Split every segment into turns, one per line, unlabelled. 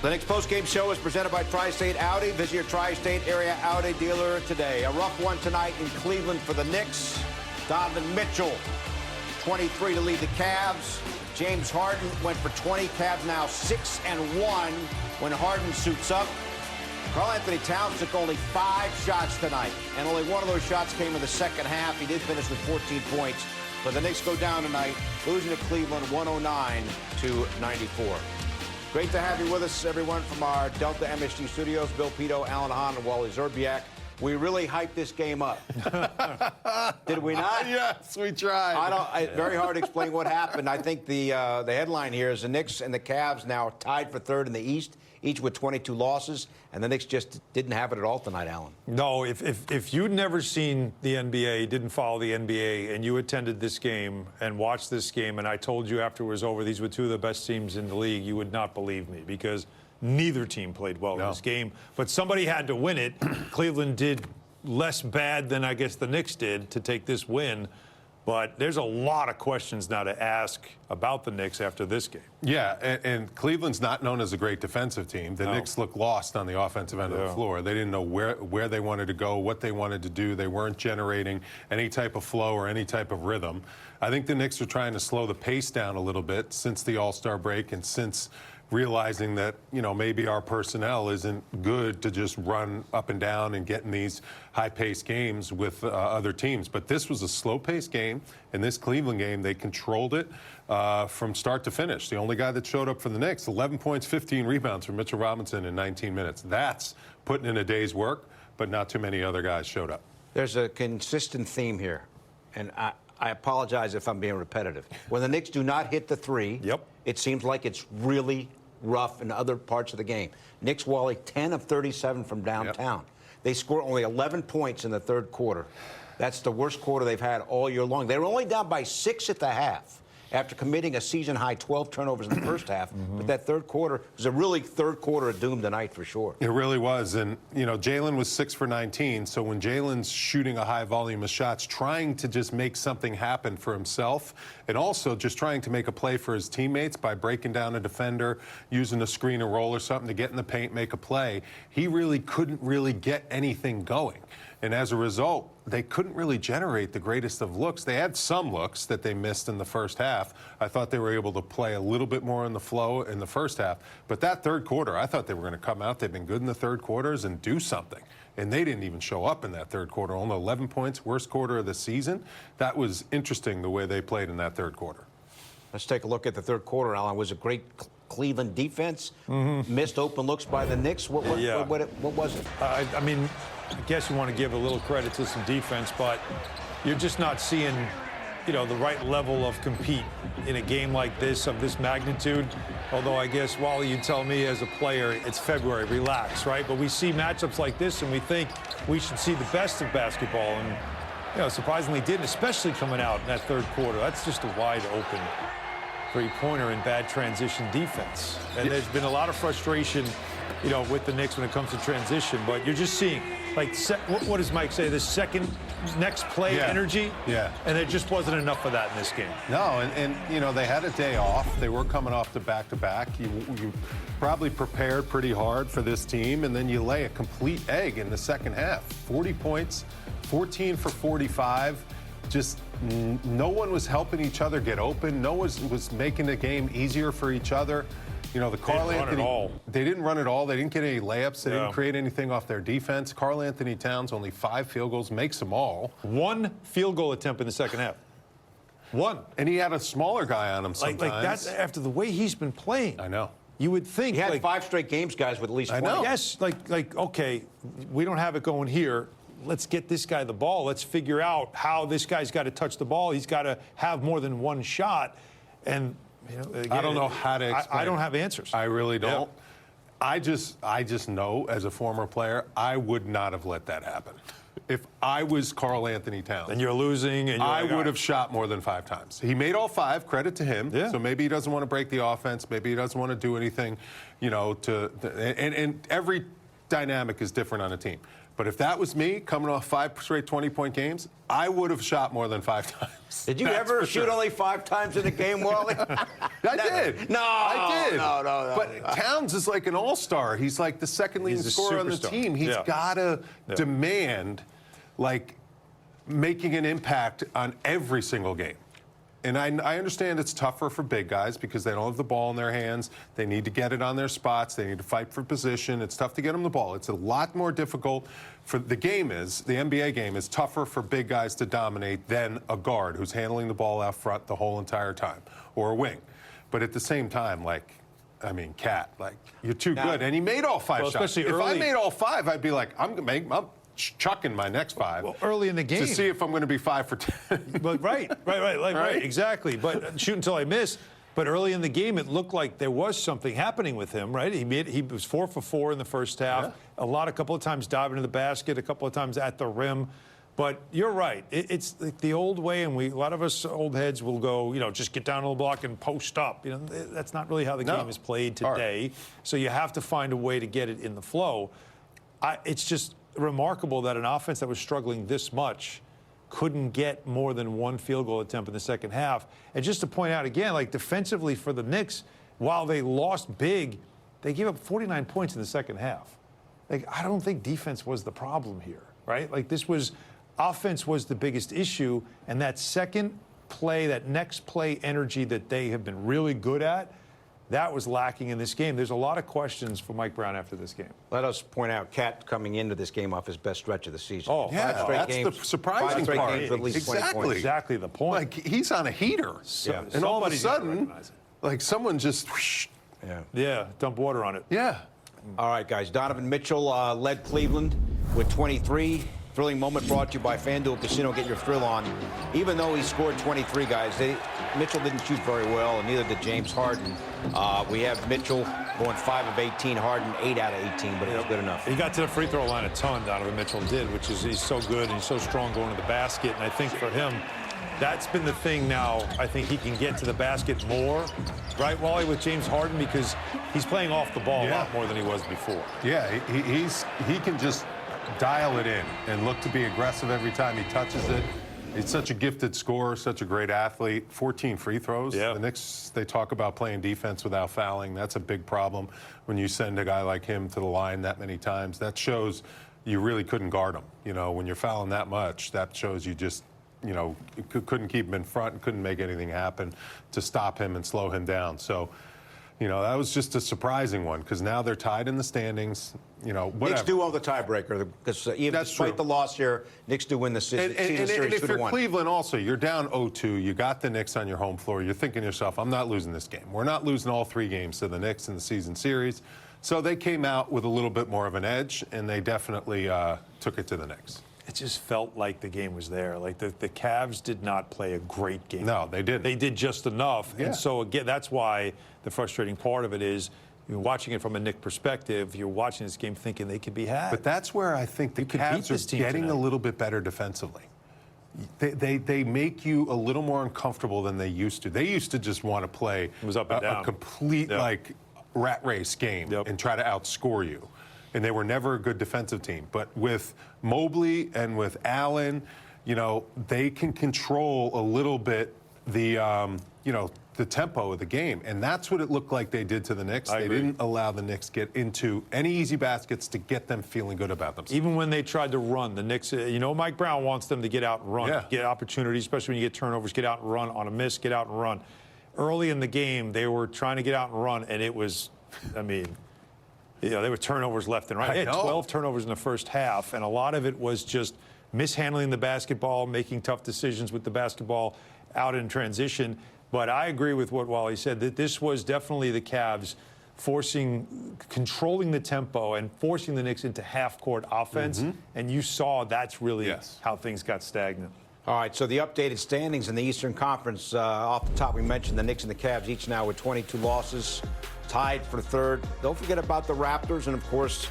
The Knicks postgame show is presented by Tri-State Audi. Visit your Tri-State area Audi dealer today. A rough one tonight in Cleveland for the Knicks. Donovan Mitchell, 23 to lead the Cavs. James Harden went for 20. Cavs now 6-1 when Harden suits up. Karl-Anthony Towns took only 5 shots tonight, and only one of those shots came in the second half. He did finish with 14 points, but the Knicks go down tonight, losing to Cleveland 109-94. Great to have you with us, everyone, from our Delta MSG studios. Bill Pidto, Alan Hahn, and Wally Szczerbiak. We really hyped this game up. Did we not?
Yes, we tried.
Very hard to explain what happened. I think the headline here is the Knicks and the Cavs now tied for third in the East, each with 22 losses, and the Knicks just didn't have it at all tonight, Alan.
No, if you'd never seen the NBA, didn't follow the NBA, and you attended this game and watched this game, and I told you after it was over, these were two of the best teams in the league, you would not believe me, because neither team played well in this game. But somebody had to win it. Cleveland did less bad than I guess the Knicks did to take this win. But there's a lot of questions now to ask about the Knicks after this game.
Yeah, and Cleveland's not known as a great defensive team. The Knicks looked lost on the offensive end of the floor. They didn't know where they wanted to go, what they wanted to do. They weren't generating any type of flow or any type of rhythm. I think the Knicks are trying to slow the pace down a little bit since the All-Star break and since realizing that, you know, maybe our personnel isn't good to just run up and down and get in these high-paced games with other teams. But this was a slow-paced game. In this Cleveland game, they controlled it from start to finish. The only guy that showed up for the Knicks, 11 points, 15 rebounds from Mitchell Robinson in 19 minutes. That's putting in a day's work, but not too many other guys showed up.
There's a consistent theme here, and I apologize if I'm being repetitive. When the Knicks do not hit the three, it seems like it's really rough in other parts of the game. Knicks, Wally, 10 of 37 from downtown. They score only 11 points in the third quarter. That's the worst quarter they've had all year long. They were only down by 6 at the half after committing a season-high 12 turnovers in the first half. But that third quarter was a really third quarter of doom tonight for sure.
It really was. And, you know, Jalen was 6 for 19. So when Jalen's shooting a high volume of shots, trying to just make something happen for himself and also just trying to make a play for his teammates by breaking down a defender, using a screen and roll or something to get in the paint, make a play, he really couldn't really get anything going. And as a result, they couldn't really generate the greatest of looks. They had some looks that they missed in the first half. I thought they were able to play a little bit more in the flow in the first half. But that third quarter, I thought they were going to come out. They've been good in the third quarters and do something. And they didn't even show up in that third quarter. Only 11 points, worst quarter of the season. That was interesting the way they played in that third quarter.
Let's take a look at the third quarter, Alan. Was it great Cleveland defense? Missed open looks by the Knicks? What was it?
I mean, I guess you want to give a little credit to some defense, but you're just not seeing, you know, the right level of compete in a game like this of this magnitude. Although I guess, Wally, you tell me as a player, it's February, relax, right? But we see matchups like this and we think we should see the best of basketball. And, you know, surprisingly didn't, especially coming out in that third quarter. That's just a wide open three-pointer in bad transition defense. And there's been a lot of frustration, you know, with the Knicks when it comes to transition. But you're just seeing, like, what does Mike say, the second next play energy?
Yeah.
And there just wasn't enough of that in this game.
No, and you know, they had a day off. They were coming off the back-to-back. You probably prepared pretty hard for this team, and then you lay a complete egg in the second half. 40 points, 14 for 45. Just no one was helping each other get open. No one was making the game easier for each other. You know, the Karl-Anthony, they didn't run it all. They didn't get any layups. They didn't create anything off their defense. Karl-Anthony Towns, only 5 field goals, makes them all.
1 field goal attempt in the second half. 1.
And he had a smaller guy on him sometimes.
Like that's after the way he's been playing.
I know.
You would think.
He had 5 straight games, guys, with at least 20.
I know.
Yes, like okay, we don't have it going here. Let's get this guy the ball. Let's figure out how this guy's got to touch the ball. He's got to have more than 1 shot. And you know, again,
I don't know how to explain.
I don't have answers.
I really don't. I just know, as a former player, I would not have let that happen. If I was Karl-Anthony Towns.
And you're losing. And
I would have shot more than 5 times. He made all 5. Credit to him.
Yeah.
So maybe he doesn't want to break the offense. Maybe he doesn't want to do anything, you know, and every dynamic is different on a team. But if that was me coming off 5 straight 20-point games, I would have shot more than 5 times.
Did you ever shoot only 5 times in a game, Wally?
I did.
No,
I did.
No.
But Towns is like an all-star. He's like the second leading scorer on the team. He's got to demand, like, making an impact on every single game. And I understand it's tougher for big guys because they don't have the ball in their hands. They need to get it on their spots. They need to fight for position. It's tough to get them the ball. It's a lot more difficult for the NBA game is tougher for big guys to dominate than a guard who's handling the ball out front the whole entire time, or a wing. But at the same time, like, I mean, Cat, like, you're too good. And he made all 5 shots. If I made all 5, I'd be like, I'm chucking my next 5.
Well, early in the game.
To see if I'm going to be 5 for 10.
But right, exactly. But shoot until I miss. But early in the game, it looked like there was something happening with him, right? He was 4 for 4 in the first half. Yeah. A couple of times diving to the basket, a couple of times at the rim. But you're right. It's like the old way, and a lot of us old heads will go, just get down on the block and post up. That's not really how the game is played today. So you have to find a way to get it in the flow. It's just remarkable that an offense that was struggling this much couldn't get more than 1 field goal attempt in the second half. And just to point out again, like, defensively for the Knicks, while they lost big, they gave up 49 points in the second half. Like, I don't think defense was the problem here, right? Like, offense was the biggest issue, and that second play, that next play energy that they have been really good at, that was lacking in this game. There's a lot of questions for Mike Brown after this game.
Let us point out, Cat coming into this game off his best stretch of the season.
Oh, yeah,
5 straight
that's
games,
the surprising
5 straight
part.
games with at least 20 points.
Exactly the point.
Like, he's on a heater. And all of a sudden, like, someone just whoosh.
Yeah, dump water on it.
Yeah.
All right, guys. Donovan Mitchell led Cleveland with 23. Thrilling moment brought to you by FanDuel Casino. Get your thrill on. Even though he scored 23, guys, Mitchell didn't shoot very well, and neither did James Harden. We have Mitchell going 5 of 18, Harden 8 out of 18, but it was good enough.
He got to the free throw line a ton, Donovan Mitchell did, which is he's so good and he's so strong going to the basket. And I think for him, that's been the thing now. I think he can get to the basket more, right, Wally, with James Harden, because he's playing off the ball a lot more than he was before.
Yeah, he can just dial it in and look to be aggressive every time he touches it. He's such a gifted scorer, such a great athlete. 14 free throws.
Yeah.
The Knicks, they talk about playing defense without fouling. That's a big problem when you send a guy like him to the line that many times. That shows you really couldn't guard him. When you're fouling that much, that shows you just, couldn't keep him in front and couldn't make anything happen to stop him and slow him down. So, that was just a surprising one because now they're tied in the standings. Whatever.
Knicks do own the tiebreaker because even despite the loss here, Knicks do win the season series 2-1.
And if you're Cleveland also, you're down 0-2. You got the Knicks on your home floor. You're thinking to yourself, I'm not losing this game. We're not losing all 3 games to the Knicks in the season series. So they came out with a little bit more of an edge, and they definitely took it to the Knicks.
It just felt like the game was there. Like the Cavs did not play a great game.
No, they didn't.
They did just enough.
Yeah.
And so, again, that's why the frustrating part of it is you're watching it from a Knick perspective. You're watching this game thinking they could be had.
But that's where I think the Cavs are getting a little bit better defensively. They make you a little more uncomfortable than they used to. They used to just want to play
it was up and down.
A complete, like, rat race game and try to outscore you. And they were never a good defensive team. But with Mobley and with Allen, they can control a little bit the tempo of the game. And that's what it looked like they did to the Knicks. They didn't allow the Knicks get into any easy baskets to get them feeling good about themselves.
Even when they tried to run, the Knicks, Mike Brown wants them to get out and run, get opportunities, especially when you get turnovers, get out and run on a miss, get out and run. Early in the game, they were trying to get out and run, and it was, there were turnovers left and right. They had 12 turnovers in the first half, and a lot of it was just mishandling the basketball, making tough decisions with the basketball out in transition. But I agree with what Wally said, that this was definitely the Cavs controlling the tempo and forcing the Knicks into half-court offense. Mm-hmm. And you saw that's really how things got stagnant.
All right, so the updated standings in the Eastern Conference, off the top, we mentioned the Knicks and the Cavs each now with 22 losses, tied for third. Don't forget about the Raptors, and, of course,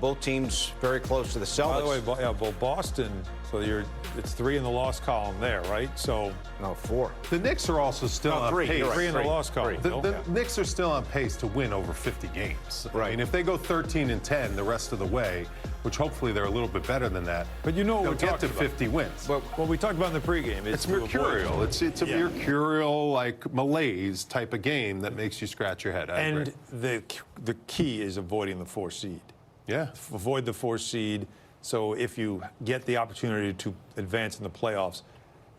both teams very close to the Celtics.
By the way, Boston So it's 3 in the loss column there, right? So
No, 4.
The Knicks are also still on
3.
pace.
You're right.
3 in the
3.
loss column.
The Knicks are still on pace to win over 50 games.
Right.
I mean, if they go 13-10 the rest of the way, which hopefully they're a little bit better than that,
But you know what
they'll
we're
get to
talking about.
50 wins.
But what we talked about in the pregame,
It's
to avoid-
mercurial. It's a
Yeah.
mercurial, like, malaise type of game that makes you scratch your head. I agree.
And the key is avoiding the 4 seed.
Yeah.
Avoid the 4 seed. So if you get the opportunity to advance in the playoffs,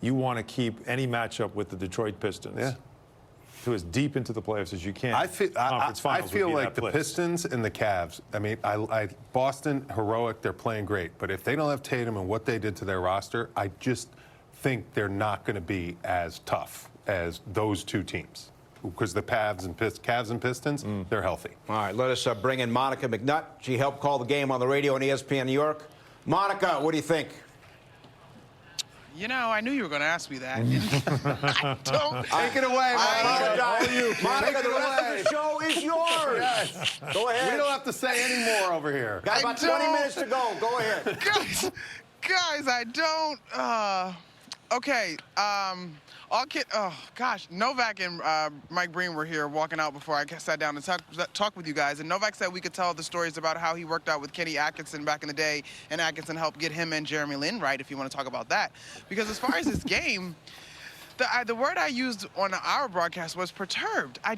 you want to keep any matchup with the Detroit Pistons to as deep into the playoffs as you can.
I feel
would be
like
that
the
place.
Pistons and the Cavs. I mean, Boston heroic. They're playing great, but if they don't have Tatum and what they did to their roster, I just think they're not going to be as tough as those 2 teams. Because the Cavs and Pistons, they're healthy.
All right, let us bring in Monica McNutt. She helped call the game on the radio on ESPN New York. Monica, what do you think?
You know, I knew you were going to ask me that. I don't.
Take it away,
Monica. Monica, the rest of the show is yours.
Yes.
Go ahead.
We don't have to say any more over here.
Got about 20 minutes to go. Go ahead.
Guys, I don't. Okay. All kid. Oh gosh, Novak and Mike Breen were here walking out before I sat down to talk with you guys. And Novak said we could tell the stories about how he worked out with Kenny Atkinson back in the day, and Atkinson helped get him and Jeremy Lin right. If you want to talk about that, because as far as this game. The word I used on our broadcast was perturbed. I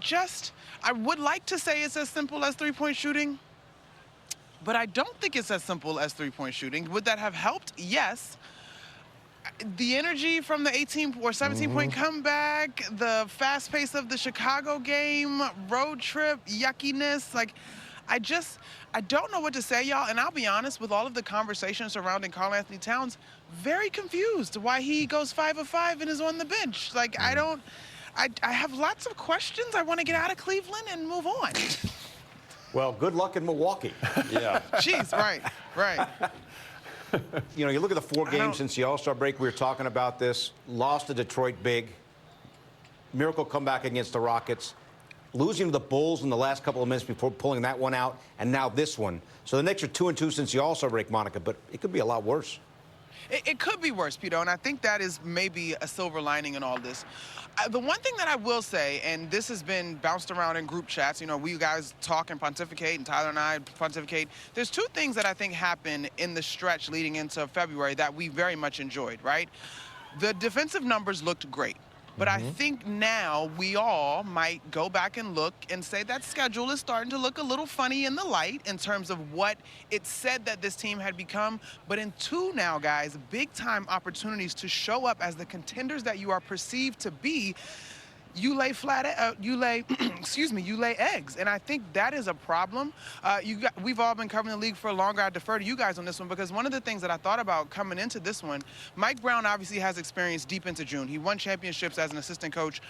would like to say it's as simple as three-point shooting, but I don't think it's as simple as three-point shooting. Would that have helped? Yes. The energy from the 18 or 17-point comeback, the fast pace of the Chicago game, road trip, yuckiness, like, I don't know what to say, y'all. And I'll be honest, with all of the conversation surrounding Karl Anthony Towns, very confused why he goes 5 of 5 and is on the bench. Like, I have lots of questions. I want to get out of Cleveland and move on.
Well, good luck in Milwaukee.
Yeah.
Jeez, right.
You know, you look at the 4 games since the All-Star break, we were talking about this. Lost to Detroit big. Miracle comeback against the Rockets. Losing to the Bulls in the last couple of minutes before pulling that one out, and now this one. So the Knicks are 2-2 since the All-Star break, Monica, but it could be a lot worse.
It could be worse, Pidto, and I think that is maybe a silver lining in all this. The one thing that I will say, and this has been bounced around in group chats, you know, we guys talk and pontificate, and Tyler and I pontificate. There's 2 things that I think happened in the stretch leading into February that we very much enjoyed, right? The defensive numbers looked great. But I think now we all might go back and look and say that schedule is starting to look a little funny in the light in terms of what it said that this team had become. But in 2 now, guys, big-time opportunities to show up as the contenders that you are perceived to be. You lay eggs, and I think that is a problem. We've all been covering the league for longer. I defer to you guys on this one because one of the things that I thought about coming into this one, Mike Brown obviously has experience deep into June. He won championships as an assistant coach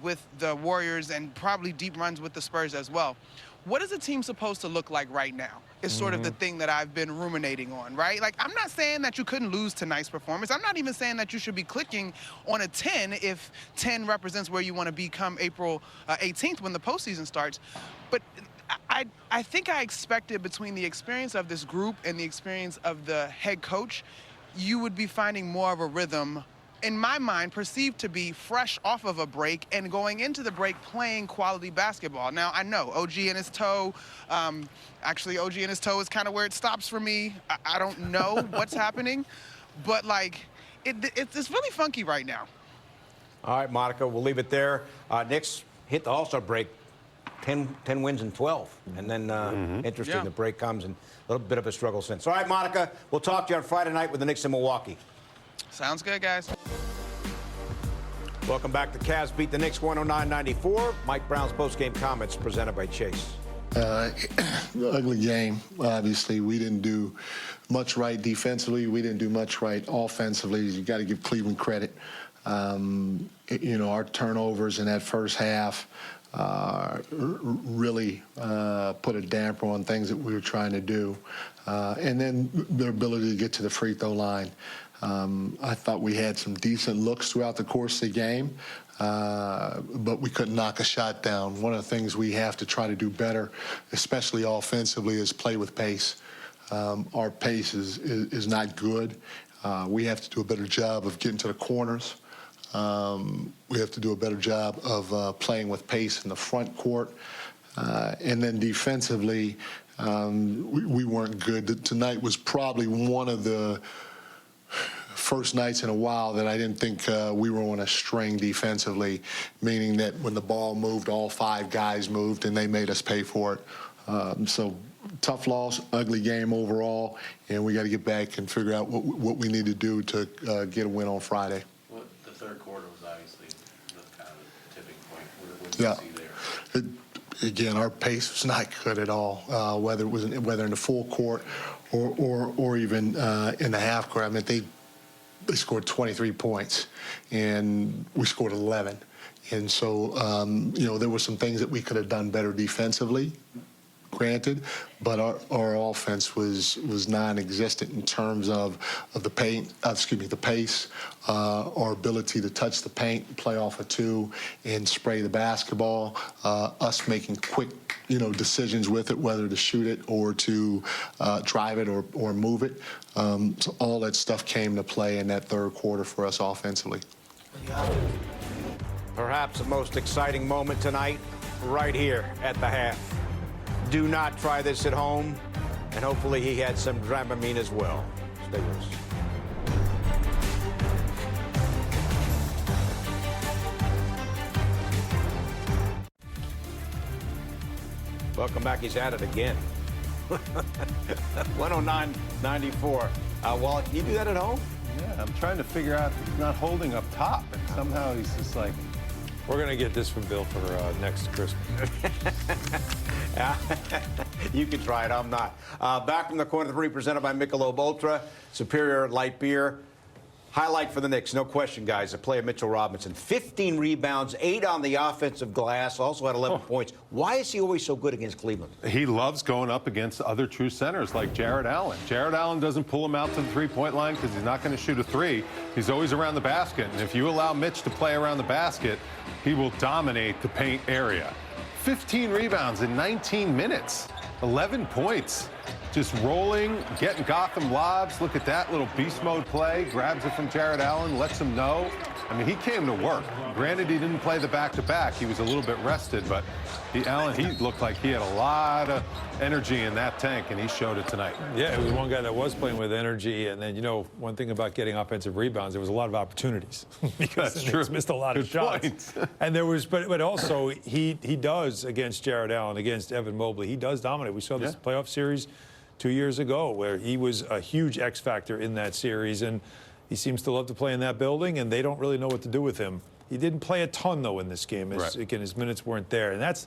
with the Warriors and probably deep runs with the Spurs as well. What is a team supposed to look like right now is sort of the thing that I've been ruminating on, right? Like, I'm not saying that you couldn't lose tonight's performance. I'm not even saying that you should be clicking on a 10 if 10 represents where you want to be come April 18th when the postseason starts. But I think I expected between the experience of this group and the experience of the head coach, you would be finding more of a rhythm in my mind, perceived to be fresh off of a break and going into the break playing quality basketball. Now, I know OG and his toe, actually OG and his toe is kind of where it stops for me. I don't know what's happening, but like, it's really funky right now.
All right, Monica, we'll leave it there. Knicks hit the All-Star break, 10 wins and 12. And then, interesting, the break comes and a little bit of a struggle since. All right, Monica, we'll talk to you on Friday night with the Knicks in Milwaukee.
Sounds good, guys.
Welcome back to Cavs Beat the Knicks 109-94. Mike Brown's post-game comments presented by Chase.
Ugly game. Obviously, we didn't do much right defensively. We didn't do much right offensively. You got to give Cleveland credit. You know, our turnovers in that first half really put a damper on things that we were trying to do. And then their ability to get to the free throw line. I thought we had some decent looks throughout the course of the game, but we couldn't knock a shot down. One of the things we have to try to do better, especially offensively, is play with pace. Our pace is not good. We have to do a better job of getting to the corners. We have to do a better job of playing with pace in the front court. And then defensively, we weren't good. Tonight was probably one of the first nights in a while that I didn't think we were on a string defensively, meaning that when the ball moved, all 5 guys moved, and they made us pay for it. So tough loss, ugly game overall, and we got to get back and figure out what we need to do to get a win on Friday.
Well, the third quarter was obviously the kind of tipping point. What did you see there?
Again, our pace was not good at all, whether in the full court or even in the half court. I mean, they scored 23 points, and we scored 11. And so, there were some things that we could have done better defensively, granted, but our offense was non-existent in terms of the pace, our ability to touch the paint, play off a 2, and spray the basketball, us making quick decisions with it, whether to shoot it or to drive it or move it. So all that stuff came to play in that third quarter for us offensively.
Perhaps the most exciting moment tonight, right here at the half. Do not try this at home, and hopefully he had some Dramamine as well. Stay with us. Welcome back. He's at it again. 109.94. Wally, can you do that at home?
Yeah, I'm trying to figure out if he's not holding up top, and somehow he's just like...
We're going to get this from Bill for next Christmas.
You can try it. I'm not. Back from the corner 3, presented by Michelob Ultra, Superior Light Beer. Highlight for the Knicks, no question, guys, the play of Mitchell Robinson. 15 rebounds, 8 on the offensive glass, also had 11 points. Why is he always so good against Cleveland?
He loves going up against other true centers like Jared Allen. Jared Allen doesn't pull him out to the three-point line because he's not going to shoot a 3. He's always around the basket, and if you allow Mitch to play around the basket, he will dominate the paint area. 15 rebounds in 19 minutes, 11 points. Just rolling, getting Gotham lobs. Look at that little beast mode play. Grabs it from Jared Allen, lets him know. I mean, he came to work. Granted, he didn't play the back-to-back. He was a little bit rested, but Allen, he looked like he had a lot of energy in that tank, and he showed it tonight.
Yeah, it was one guy that was playing with energy, and then, one thing about getting offensive rebounds, there was a lot of opportunities. Because
That's
the Knicks missed a lot of shots. And there was, but also, he does, against Jared Allen, against Evan Mobley, he does dominate. We saw this playoff series 2 years ago where he was a huge X factor in that series, and he seems to love to play in that building, and they don't really know what to do with him. He didn't play a ton, though, in this game. Again, his minutes weren't there. And that's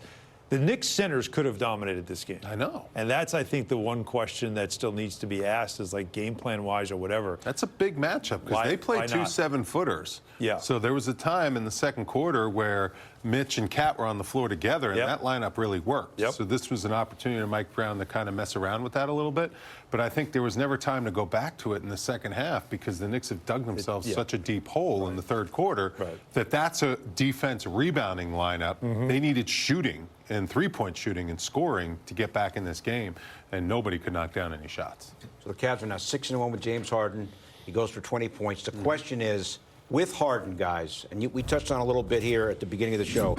the Knicks centers could have dominated this game.
I know.
And that's, I think, the one question that still needs to be asked is, like, game plan-wise or whatever.
That's a big matchup because they play 2 7-footers.
Yeah.
So there was a time in the second quarter where Mitch and Cat were on the floor together, and that lineup really worked. So this was an opportunity to Mike Brown to kind of mess around with that a little bit. But I think there was never time to go back to it in the second half because the Knicks have dug themselves such a deep hole in the third quarter that that's a defense rebounding lineup. They needed shooting and three-point shooting and scoring to get back in this game, and nobody could knock down any shots.
So the Cavs are now 6-1 with James Harden. He goes for 20 points. The question is, with Harden, guys, and we touched on a little bit here at the beginning of the show,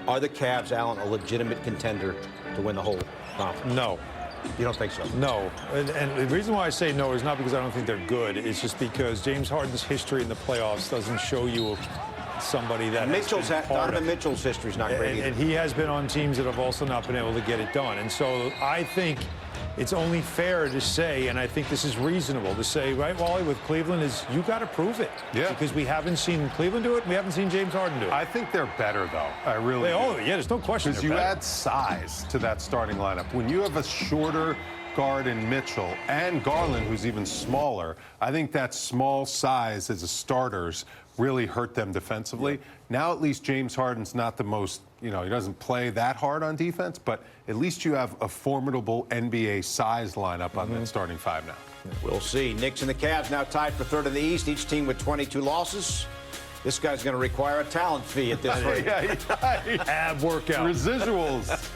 are the Cavs, Allen, a legitimate contender to win the whole conference?
No.
You don't think so?
No. And the reason why I say no is not because I don't think they're good. It's just because James Harden's history in the playoffs doesn't show you somebody that
Donovan Mitchell's history is not great either.
And he has been on teams that have also not been able to get it done. And so I think it's only fair to say, and I think this is reasonable to say, right, Wally, with Cleveland, is you got to prove it.
Yeah.
Because we haven't seen Cleveland do it, and we haven't seen James Harden do it.
I think they're better, though. I really do.
Oh, yeah, there's no question.
Because you add size to that starting lineup. When you have a shorter guard in Mitchell and Garland, who's even smaller, I think that small size as a starters really hurt them defensively. Now at least James Harden's not the most, he doesn't play that hard on defense, but at least you have a formidable NBA size lineup on that starting 5 now.
We'll see. Knicks and the Cavs now tied for third in the East, each team with 22 losses. This guy's going to require a talent fee at this rate.
Ab workout.
Residuals.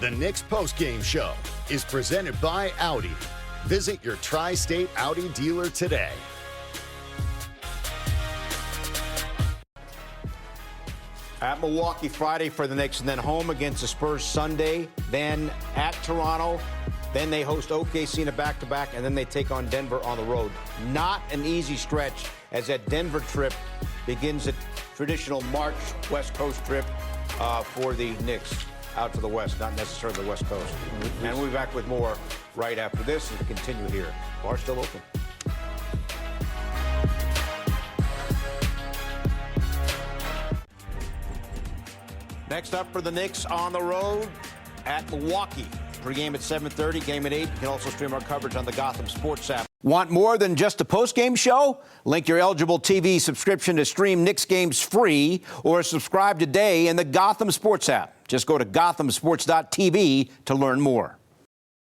The Knicks postgame show is presented by Audi. Visit your Tri-State Audi dealer today.
At Milwaukee Friday for the Knicks, and then home against the Spurs Sunday, then at Toronto, then they host OKC in a back-to-back, and then they take on Denver on the road. Not an easy stretch, as that Denver trip begins a traditional March West Coast trip for the Knicks out to the West, not necessarily the West Coast. And we'll be back with more right after this and continue here. Bar's still open. Next up for the Knicks on the road at Milwaukee. Pre-game at 7:30, game at 8. You can also stream our coverage on the Gotham Sports App. Want more than just a post-game show? Link your eligible TV subscription to stream Knicks games free or subscribe today in the Gotham Sports App. Just go to gothamsports.tv to learn more.